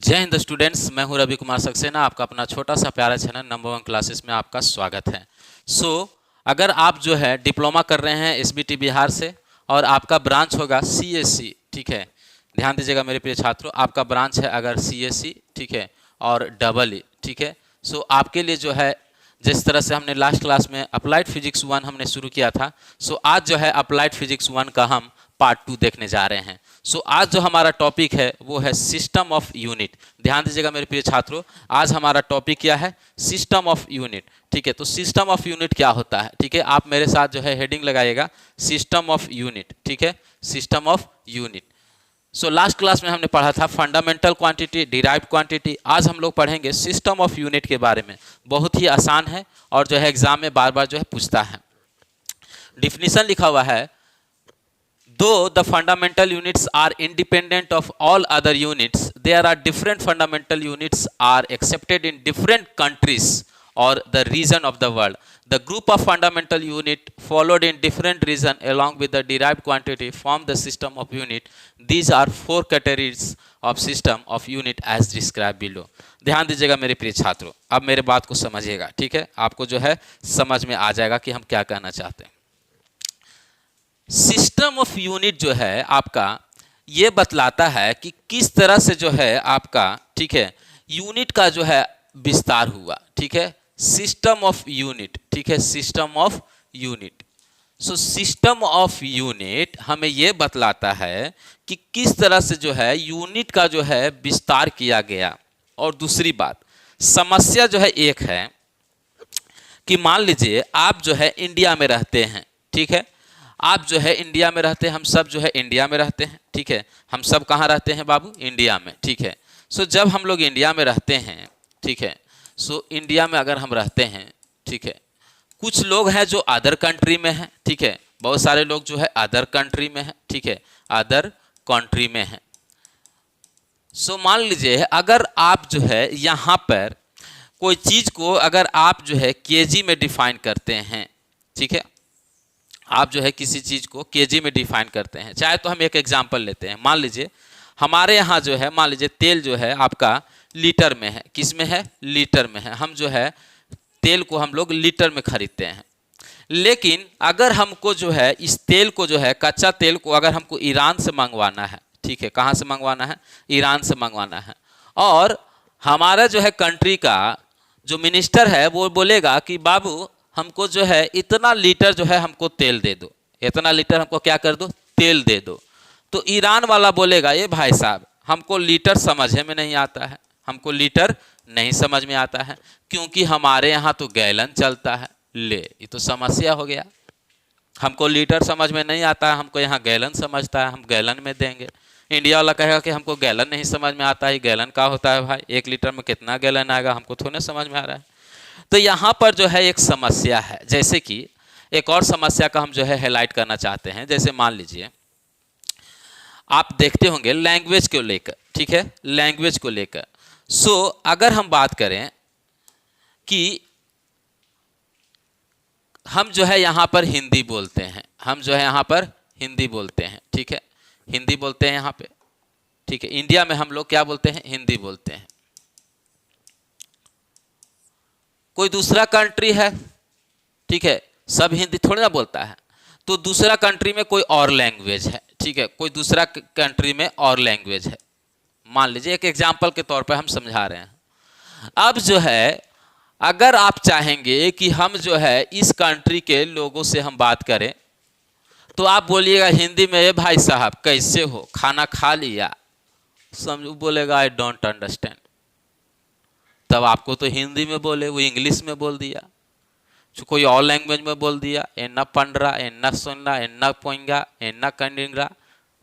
जय हिंद स्टूडेंट्स, मैं हूं रवि कुमार सक्सेना। आपका अपना छोटा सा प्यारा चैनल नंबर 1 क्लासेस में आपका स्वागत है। अगर आप जो है डिप्लोमा कर रहे हैं एसबीटी बिहार से और आपका ब्रांच होगा सीएससी, ठीक है, ध्यान दीजिएगा मेरे प्रिय छात्रों, आपका ब्रांच है अगर सीएससी, ठीक है, और डबल ई, ठीक है। आपके लिए जो है जिस तरह से हमने लास्ट क्लास में अप्लाइड फिजिक्स 1 हमने शुरू किया था, आज जो है अप्लाइड फिजिक्स 1 का हम पार्ट 2 देखने जा रहे हैं। आज जो हमारा टॉपिक है वो है सिस्टम ऑफ यूनिट। ध्यान दीजिएगा मेरे प्रिय छात्रों, आज हमारा टॉपिक क्या है? सिस्टम ऑफ यूनिट, ठीक है। तो सिस्टम ऑफ यूनिट क्या होता है, ठीक है, आप मेरे साथ जो है हेडिंग लगाइएगा, सिस्टम ऑफ यूनिट, ठीक है, system of unit. Last class में हमने पढ़ा था फंडामेंटल क्वांटिटी, डिराइव्ड क्वांटिटी। आज हम लोग पढ़ेंगे सिस्टम ऑफ यूनिट के बारे में। बहुत ही आसान है और जो है एग्जाम में बार बार जो है पूछता है। डिफिनीशन लिखा हुआ है, though the fundamental units are independent of all other units, there are different fundamental units are accepted in different countries or the region of the world. The group of fundamental unit followed in different region along with the derived quantity form the system of unit. These are 4 categories of system of unit as described below. ध्यान दीजिएगा मेरे प्रिय छात्रों, अब मेरे बात को समझिएगा, ठीक है, आपको जो है समझ में आ जाएगा कि हम क्या कहना चाहते हैं। सिस्टम ऑफ यूनिट जो है आपका ये बतलाता है कि किस तरह से जो है आपका, ठीक है, यूनिट का जो है विस्तार हुआ, ठीक है, सिस्टम ऑफ यूनिट, ठीक है, system of unit. System of unit हमें ये बतलाता है कि किस तरह से जो है यूनिट का जो है विस्तार किया गया। और दूसरी बात, समस्या जो है एक है कि मान लीजिए आप जो है इंडिया में रहते हैं, ठीक है, आप जो है इंडिया में रहते हैं, हम सब जो है इंडिया में रहते हैं, ठीक है, हम सब कहाँ रहते हैं बाबू? इंडिया में, ठीक है। जब हम लोग इंडिया में रहते हैं, ठीक है, इंडिया में अगर हम रहते हैं, ठीक है, कुछ लोग हैं जो अदर कंट्री में हैं, ठीक है, बहुत सारे लोग जो है अदर कंट्री में हैं, ठीक है, अदर कंट्री में हैं। मान लीजिए अगर आप जो है यहाँ पर कोई चीज़ को अगर आप जो है केजी में डिफाइन करते हैं, ठीक है, आप जो है किसी चीज़ को केजी में डिफाइन करते हैं, चाहे तो हम एक एग्जांपल लेते हैं। मान लीजिए हमारे यहाँ जो है, मान लीजिए तेल जो है आपका लीटर में है, किस में है? लीटर में है। हम जो है तेल को हम लोग लीटर में खरीदते हैं। लेकिन अगर हमको जो है इस तेल को जो है कच्चा तेल को अगर हमको ईरान से मंगवाना है, ठीक है, कहाँ से मंगवाना है? ईरान से मंगवाना है। और हमारा जो है कंट्री का जो मिनिस्टर है वो बोलेगा कि बाबू हमको जो है इतना लीटर जो है हमको तेल दे दो, इतना लीटर हमको क्या कर दो? तेल दे दो। तो ईरान वाला बोलेगा ये भाई साहब हमको लीटर समझ में नहीं आता है, हमको लीटर नहीं समझ में आता है, क्योंकि हमारे यहाँ तो गैलन चलता है। ले, ये तो समस्या हो गया, हमको लीटर समझ में नहीं आता है, हमको यहाँ गैलन समझता है, हम गैलन में देंगे। इंडिया वाला कहेगा कि हमको गैलन नहीं समझ में आता है, गैलन क्या होता है भाई? 1 लीटर में कितना गैलन आएगा, हमको थोड़ा समझ में आ रहा है। तो यहाँ पर जो है एक समस्या है। जैसे कि एक और समस्या का हम जो है हाईलाइट करना चाहते हैं। जैसे मान लीजिए आप देखते होंगे लैंग्वेज को लेकर, ठीक है, लैंग्वेज को लेकर। अगर हम बात करें कि हम जो है यहाँ पर हिंदी बोलते हैं, हम जो है यहाँ पर हिंदी बोलते हैं, ठीक है, हिंदी बोलते हैं यहाँ पे, ठीक है, इंडिया में हम लोग क्या बोलते हैं? हिंदी बोलते हैं। कोई दूसरा कंट्री है, ठीक है, सब हिंदी थोड़ी ना बोलता है, तो दूसरा कंट्री में कोई और लैंग्वेज है, ठीक है, कोई दूसरा कंट्री में और लैंग्वेज है। मान लीजिए एक एग्जांपल के तौर पर हम समझा रहे हैं। अब जो है अगर आप चाहेंगे कि हम जो है इस कंट्री के लोगों से हम बात करें, तो आप बोलिएगा हिंदी में, ए भाई साहब कैसे हो, खाना खा लिया? समझो बोलेगा आई डोंट अंडरस्टैंड। तब आपको तो हिंदी में बोले, वो इंग्लिश में बोल दिया, कोई और लैंग्वेज में बोल दिया, एन्ना पंडरा, एन्ना सुनना, एन्ना पोइंगा, एन्ना कंडिंगरा,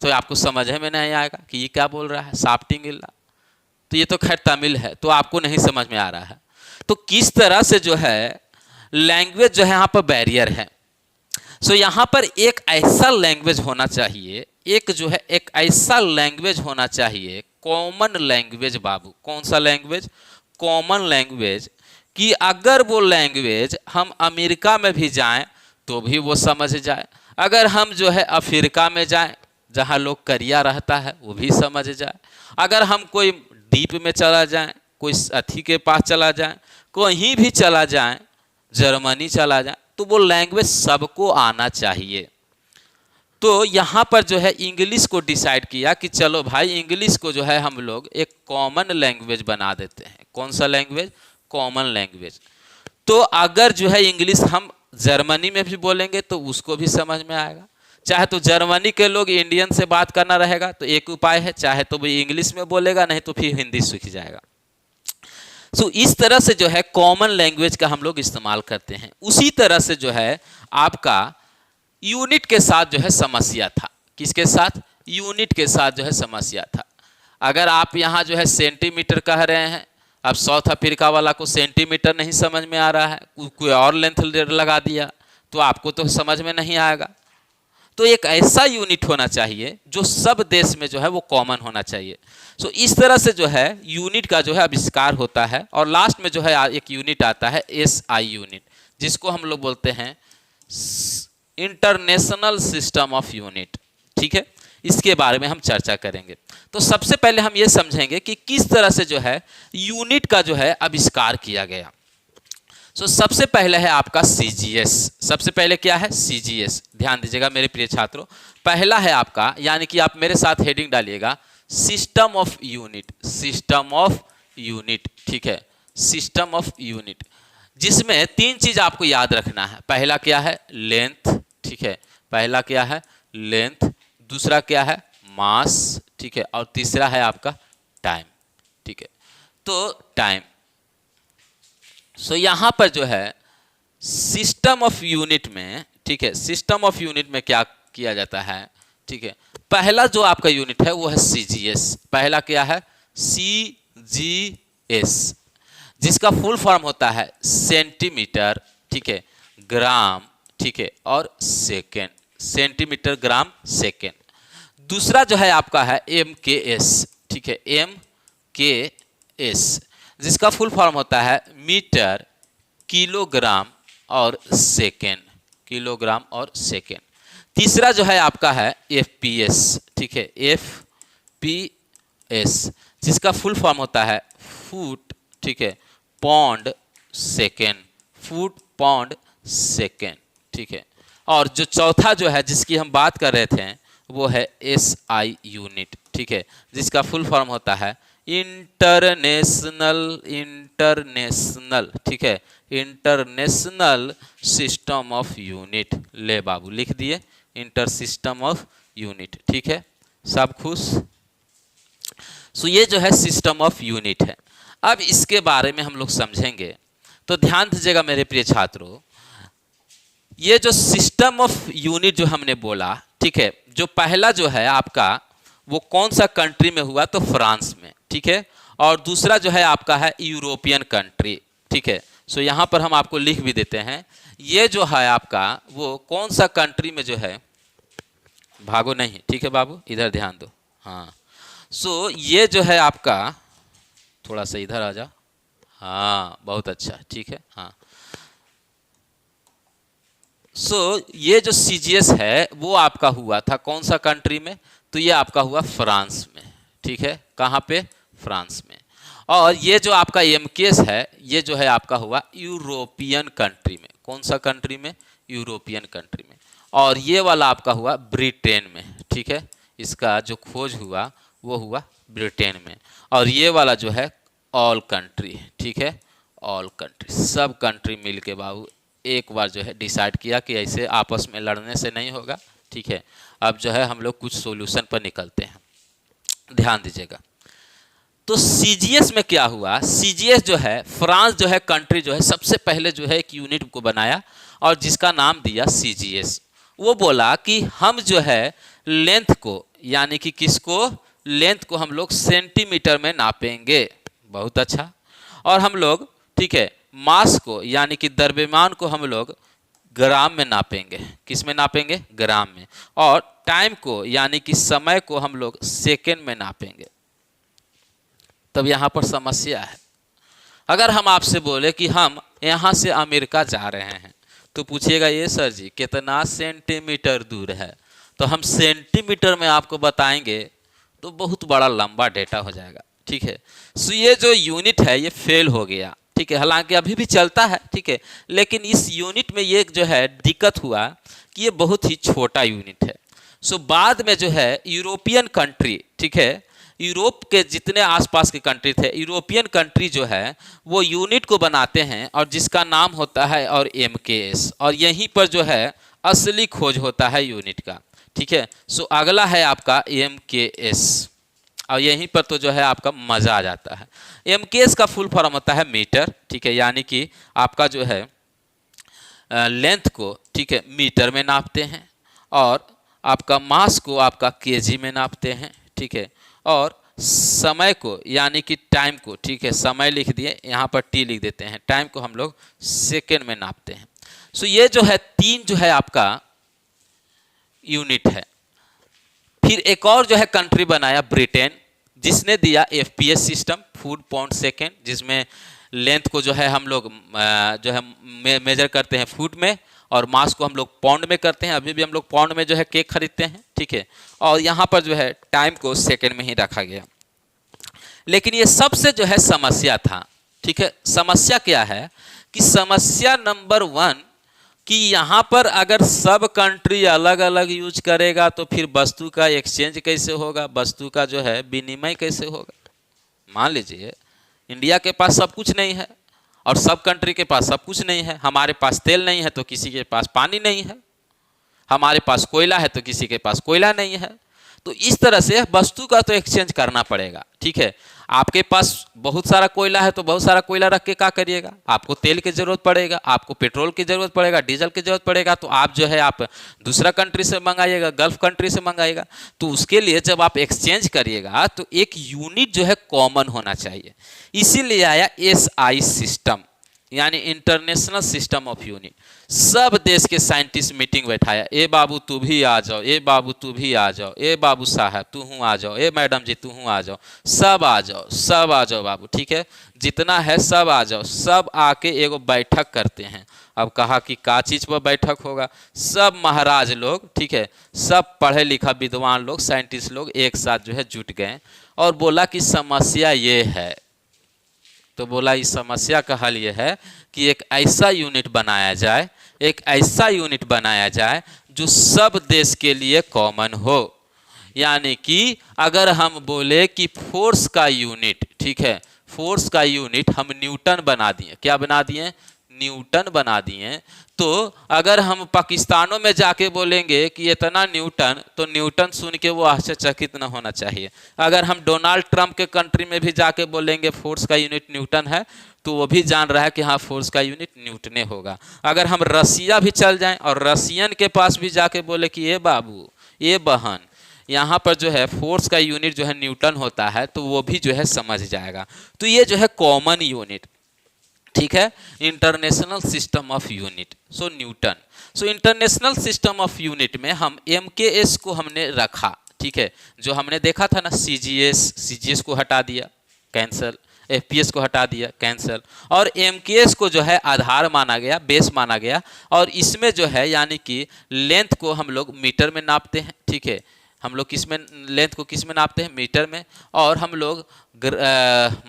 तो आपको समझ में नहीं आएगा कि ये क्या बोल रहा है, साप्टिंगिल्ला। तो ये तो खैर तमिल है, तो आपको नहीं समझ में आ रहा है। तो किस तरह से जो है लैंग्वेज जो है यहाँ पर बैरियर है। यहाँ पर एक ऐसा लैंग्वेज होना चाहिए, एक जो है एक ऐसा लैंग्वेज होना चाहिए, कॉमन लैंग्वेज बाबू। कौन सा लैंग्वेज? कॉमन लैंग्वेज, कि अगर वो लैंग्वेज हम अमेरिका में भी जाएं तो भी वो समझ जाए, अगर हम जो है अफ्रीका में जाएं जहाँ लोग करिया रहता है वो भी समझ जाए, अगर हम कोई द्वीप में चला जाए, कोई अथी के पास चला जाए, कहीं भी चला जाए, जर्मनी चला जाए, तो वो लैंग्वेज सबको आना चाहिए। तो यहाँ पर जो है इंग्लिश को डिसाइड किया कि चलो भाई इंग्लिश को जो है हम लोग एक कॉमन लैंग्वेज बना देते हैं। कौन सा लैंग्वेज? Common language. तो अगर जो है इंग्लिश हम जर्मनी में भी बोलेंगे तो उसको भी समझ में आएगा। चाहे तो जर्मनी के लोग इंडियन से बात करना रहेगा तो एक उपाय है, चाहे तो वो इंग्लिश में बोलेगा, नहीं तो फिर हिंदी सीख जाएगा। सो इस तरह से जो है कॉमन लैंग्वेज का हम लोग इस्तेमाल करते हैं। उसी तरह से जो है आपका यूनिट के साथ जो है समस्या था। किसके साथ? यूनिट के साथ जो है समस्या था। अगर आप यहाँ जो है सेंटीमीटर कह रहे हैं, अब साउथ अफ्रीका वाला को सेंटीमीटर नहीं समझ में आ रहा है, कोई और लेंथ लगा दिया तो आपको तो समझ में नहीं आएगा। तो एक ऐसा यूनिट होना चाहिए जो सब देश में जो है वो कॉमन होना चाहिए। सो इस तरह से जो है यूनिट का जो है आविष्कार होता है। और लास्ट में जो है एक यूनिट आता है SI यूनिट, जिसको हम लोग बोलते हैं इंटरनेशनल सिस्टम ऑफ यूनिट। ठीक है, इसके बारे में हम चर्चा करेंगे। तो सबसे पहले हम ये समझेंगे कि किस तरह से जो है यूनिट का जो है आविष्कार किया गया। सो सबसे पहले है आपका CGS। सबसे पहले क्या है? CGS। ध्यान दीजिएगा मेरे प्रिय छात्रों, पहला है आपका, यानी कि आप मेरे साथ हेडिंग डालिएगा, system of unit. System of unit, ठीक है, सिस्टम ऑफ यूनिट, जिसमें तीन चीज आपको याद रखना है। पहला क्या है? लेंथ, ठीक है, पहला क्या है? लेंथ। दूसरा क्या है? मास, ठीक है, और तीसरा है आपका टाइम, ठीक है। तो टाइम। सो यहाँ पर जो है सिस्टम ऑफ यूनिट में, ठीक है, सिस्टम ऑफ यूनिट में क्या किया जाता है? ठीक है, पहला जो आपका यूनिट है वो है CGS। पहला क्या है? CGS, जिसका फुल फॉर्म होता है सेंटीमीटर, ठीक है, ग्राम, ठीक है, और सेकेंड। सेंटीमीटर, ग्राम, सेकेंड। दूसरा जो है आपका है MKS, ठीक है, MKS, जिसका फुल फॉर्म होता है मीटर, किलोग्राम और सेकेंड। किलोग्राम और सेकेंड। तीसरा जो है आपका है FPS, ठीक है, FPS, जिसका फुल फॉर्म होता है फुट, ठीक है, pound, second. Foot, pound, second, ठीक है। और जो चौथा जो है जिसकी हम बात कर रहे थे वो है SI यूनिट, ठीक है, जिसका फुल फॉर्म होता है इंटरनेशनल, इंटरनेशनल, ठीक है, इंटरनेशनल सिस्टम ऑफ यूनिट। ले बाबू लिख दिए, इंटर सिस्टम ऑफ यूनिट, ठीक है, सब खुश। सो ये जो है सिस्टम ऑफ यूनिट है। अब इसके बारे में हम लोग समझेंगे, तो ध्यान दीजिएगा मेरे प्रिय छात्रों, ये जो सिस्टम ऑफ यूनिट जो हमने बोला, ठीक है, जो पहला जो है आपका वो कौन सा कंट्री में हुआ? तो फ्रांस में, ठीक है, और दूसरा जो है आपका है यूरोपियन कंट्री, ठीक है। सो यहाँ पर हम आपको लिख भी देते हैं, ये जो है आपका वो कौन सा कंट्री में जो है, भागो नहीं, ठीक है बाबू, इधर ध्यान दो, हाँ। सो ये जो है आपका, थोड़ा सा इधर आ जा, हाँ, बहुत अच्छा, ठीक है, हाँ। सो ये जो CGS है वो आपका हुआ था कौन सा कंट्री में? तो ये आपका हुआ फ्रांस में, ठीक है, कहाँ पे? फ्रांस में। और ये जो आपका MKS है ये जो है आपका हुआ यूरोपियन कंट्री में। कौन सा कंट्री में? यूरोपियन कंट्री में। और ये वाला आपका हुआ ब्रिटेन में, ठीक है, इसका जो खोज हुआ वो हुआ ब्रिटेन में। और ये वाला जो है ऑल कंट्री, ठीक है, ऑल कंट्री, सब कंट्री मिल के बाबू एक बार जो है डिसाइड किया कि ऐसे आपस में लड़ने से नहीं होगा, ठीक है। अब जो है हम लोग कुछ सॉल्यूशन पर निकलते हैं, ध्यान दीजिएगा। तो CGS में क्या हुआ? CGS जो है फ्रांस जो है कंट्री जो है सबसे पहले जो है एक यूनिट को बनाया और जिसका नाम दिया CGS। वो बोला कि हम जो है लेंथ को, यानी कि किसको? लेंथ को हम लोग सेंटीमीटर में नापेंगे। बहुत अच्छा। और हम लोग, ठीक है, मास को यानी कि द्रव्यमान को हम लोग ग्राम में नापेंगे। किस में नापेंगे? ग्राम में। और टाइम को यानी कि समय को हम लोग सेकेंड में नापेंगे। तब यहाँ पर समस्या है। अगर हम आपसे बोले कि हम यहाँ से अमेरिका जा रहे हैं तो पूछिएगा ये सर जी कितना सेंटीमीटर दूर है, तो हम सेंटीमीटर में आपको बताएंगे तो बहुत बड़ा लंबा डेटा हो जाएगा, ठीक है। सो ये जो यूनिट है ये फेल हो गया, ठीक है। हालांकि अभी भी चलता है, ठीक है, लेकिन इस यूनिट में ये जो है दिक्कत हुआ कि ये बहुत ही छोटा यूनिट है। सो बाद में जो है यूरोपियन कंट्री, ठीक है, यूरोप के जितने आसपास के कंट्री थे, यूरोपियन कंट्री जो है वो यूनिट को बनाते हैं और जिसका नाम होता है और MKS, और यहीं पर जो है असली खोज होता है यूनिट का, ठीक है। सो अगला है आपका MKS, और यहीं पर तो जो है आपका मज़ा आ जाता है। MKS का फुल फॉर्म होता है मीटर, ठीक है, यानी कि आपका जो है लेंथ को, ठीक है, मीटर में नापते हैं, और आपका मास को आपका केजी में नापते हैं, ठीक है, और समय को यानी कि टाइम को, ठीक है, समय लिख दिए, यहाँ पर टी लिख देते हैं, टाइम को हम लोग सेकेंड में नापते हैं। सो ये जो है तीन जो है आपका यूनिट है। फिर एक और जो है कंट्री बनाया ब्रिटेन, जिसने दिया FPS system, food pound second, जिसमें लेंथ को जो है हम लोग जो है मेजर करते हैं फुट में, और मास को हम लोग पाउंड में करते हैं। अभी भी हम लोग पाउंड में जो है केक खरीदते हैं, ठीक है, और यहाँ पर जो है टाइम को सेकेंड में ही रखा गया। लेकिन ये सबसे जो है समस्या था, ठीक है। समस्या क्या है कि समस्या नंबर 1 कि यहाँ पर अगर सब कंट्री अलग अलग यूज करेगा तो फिर वस्तु का एक्सचेंज कैसे होगा, वस्तु का जो है विनिमय कैसे होगा। मान लीजिए इंडिया के पास सब कुछ नहीं है और सब कंट्री के पास सब कुछ नहीं है। हमारे पास तेल नहीं है तो किसी के पास पानी नहीं है, हमारे पास कोयला है तो किसी के पास कोयला नहीं है। तो इस तरह से वस्तु का तो एक्सचेंज करना पड़ेगा, ठीक है। आपके पास बहुत सारा कोयला है तो बहुत सारा कोयला रख के क्या करिएगा, आपको तेल की जरूरत पड़ेगा, आपको पेट्रोल की जरूरत पड़ेगा, डीजल की जरूरत पड़ेगा, तो आप जो है आप दूसरा कंट्री से मंगाइएगा, गल्फ कंट्री से मंगाइएगा। तो उसके लिए जब आप एक्सचेंज करिएगा तो एक यूनिट जो है कॉमन होना चाहिए, इसीलिए आया SI सिस्टम, यानी इंटरनेशनल सिस्टम ऑफ यूनिट। सब देश के साइंटिस्ट मीटिंग बैठाया, ए बाबू तू भी आ जाओ, ए बाबू तू भी आ जाओ, ए बाबू साहब तू हूँ आ जाओ, ए मैडम जी तू हूँ आ जाओ, सब आ जाओ, सब आ जाओ बाबू, ठीक है, जितना है सब आ जाओ। सब आके एगो बैठक करते हैं। अब कहा कि का चीज़ पर बैठक होगा, सब महाराज लोग, ठीक है, सब पढ़े लिखा विद्वान लोग, साइंटिस्ट लोग एक साथ जो है जुट गए और बोला कि समस्या ये है। तो बोला इस समस्या का हल ये है कि एक ऐसा यूनिट बनाया जाए, एक ऐसा यूनिट बनाया जाए जो सब देश के लिए कॉमन हो। यानी कि अगर हम बोले कि फोर्स का यूनिट, ठीक है, फोर्स का यूनिट हम न्यूटन बना दिए, क्या बना दिए, न्यूटन बना दिए। तो अगर हम पाकिस्तानों में जाके बोलेंगे कि इतना न्यूटन, तो न्यूटन सुन के वो आश्चर्यचकित न होना चाहिए। अगर हम डोनाल्ड ट्रंप के कंट्री में भी जाके बोलेंगे फोर्स का यूनिट न्यूटन है, तो वो भी जान रहा है कि हाँ फोर्स का यूनिट न्यूटने होगा। अगर हम रसिया भी चल जाएं और रसियन के पास भी जाके बोले कि ये बाबू ये बहन यहाँ पर जो है फोर्स का यूनिट जो है न्यूटन होता है, तो वो भी जो है समझ जाएगा। तो ये जो है कॉमन यूनिट, ठीक है, international system of unit, so Newton. So international system of unit में हम MKS को हमने रखा, ठीक है, जो हमने देखा था ना CGS को हटा दिया, कैंसल, FPS को हटा दिया, कैंसल, और MKS को जो है आधार माना गया, बेस माना गया। और इसमें जो है यानी कि लेंथ को हम लोग मीटर में नापते हैं, ठीक है, हम लोग किस में लेंथ को किस में नापते हैं, मीटर में, और हम लोग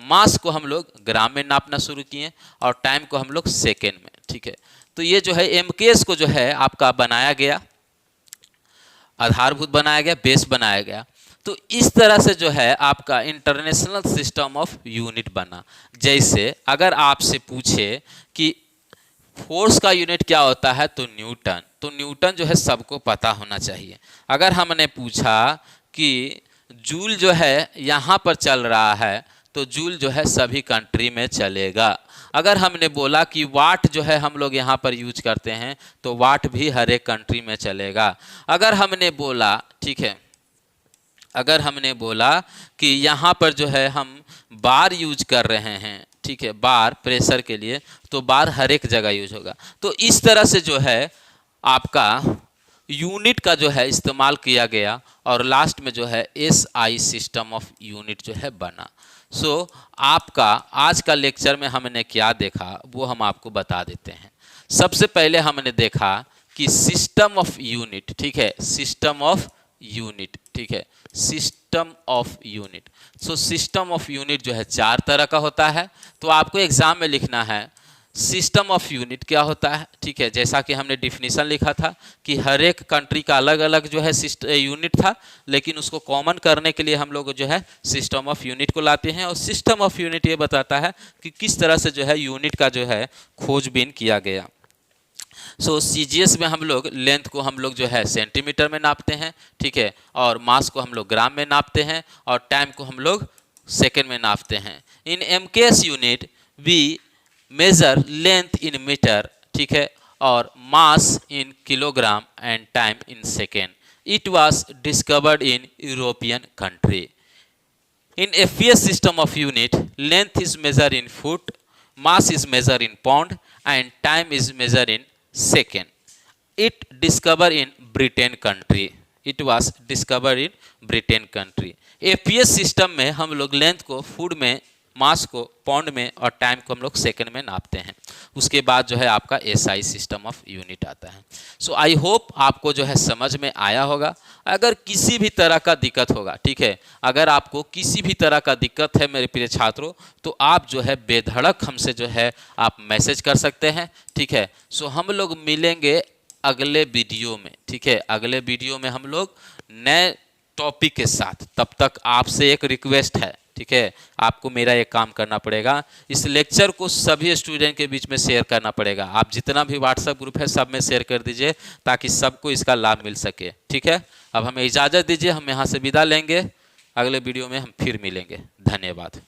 मास को हम लोग ग्राम में नापना शुरू किए और टाइम को हम लोग सेकेंड में, ठीक है। तो ये जो है MKS को जो है आपका बनाया गया, आधारभूत बनाया गया, बेस बनाया गया। तो इस तरह से जो है आपका इंटरनेशनल सिस्टम ऑफ यूनिट बना। जैसे अगर आपसे पूछे कि फोर्स का यूनिट क्या होता है, तो न्यूटन, तो न्यूटन जो है सबको पता होना चाहिए। अगर हमने पूछा कि जूल जो है यहाँ पर चल रहा है, तो जूल जो है सभी कंट्री में चलेगा। अगर हमने बोला कि वाट जो है हम लोग यहाँ पर यूज करते हैं, तो वाट भी हर एक कंट्री में चलेगा। अगर हमने बोला, ठीक है, अगर हमने बोला कि यहाँ पर जो है हम बार यूज कर रहे हैं, ठीक है, बार प्रेशर के लिए, तो बार हर एक जगह यूज होगा। तो इस तरह से जो है आपका यूनिट का जो है इस्तेमाल किया गया और लास्ट में जो है SI सिस्टम ऑफ यूनिट जो है बना। सो आपका आज का लेक्चर में हमने क्या देखा वो हम आपको बता देते हैं। सबसे पहले हमने देखा कि सिस्टम ऑफ यूनिट, ठीक है, सिस्टम ऑफ यूनिट, ठीक है, system of unit. So system of unit जो है 4 तरह का होता है। तो आपको एग्जाम में लिखना है सिस्टम ऑफ यूनिट क्या होता है, ठीक है। जैसा कि हमने डिफिनीशन लिखा था कि हर एक कंट्री का अलग अलग जो है यूनिट था, लेकिन उसको कॉमन करने के लिए हम लोग जो है सिस्टम ऑफ यूनिट को लाते हैं। और सिस्टम ऑफ यूनिट ये बताता है कि किस तरह से जो है यूनिट का जो है खोजबीन किया गया। सो सीजीएस में हम लोग लेंथ को हम लोग जो है सेंटीमीटर में नापते हैं, ठीक है, और मास को हम लोग ग्राम में नापते हैं, और टाइम को हम लोग सेकेंड में नापते हैं। In MKS unit we measure length in metre, ठीक है, और mass in kilogram and time in second. It was discovered in European country. In FES system of unit, length is measured in foot, mass is measured in pound, and time is measured in second. It discovered in Britain country. It was discovered in Britain country. FES system में हम लोग length को foot में, मास को pound में और time को हम लोग सेकंड में नापते हैं। उसके बाद जो है आपका एसआई सिस्टम ऑफ यूनिट आता है। सो आई होप आपको जो है समझ में आया होगा। अगर किसी भी तरह का दिक्कत होगा, ठीक है, अगर आपको किसी भी तरह का दिक्कत है मेरे प्रिय छात्रों, तो आप जो है बेधड़क हमसे जो है आप मैसेज कर सकते हैं, ठीक है। सो हम लोग मिलेंगे अगले वीडियो में, ठीक है, अगले वीडियो में हम लोग नए टॉपिक के साथ। तब तक आपसे एक रिक्वेस्ट है, ठीक है, आपको मेरा एक काम करना पड़ेगा, इस लेक्चर को सभी स्टूडेंट के बीच में शेयर करना पड़ेगा। आप जितना भी व्हाट्सएप ग्रुप है सब में शेयर कर दीजिए ताकि सबको इसका लाभ मिल सके, ठीक है। अब हमें इजाज़त दीजिए, हम यहाँ से विदा लेंगे, अगले वीडियो में हम फिर मिलेंगे। धन्यवाद।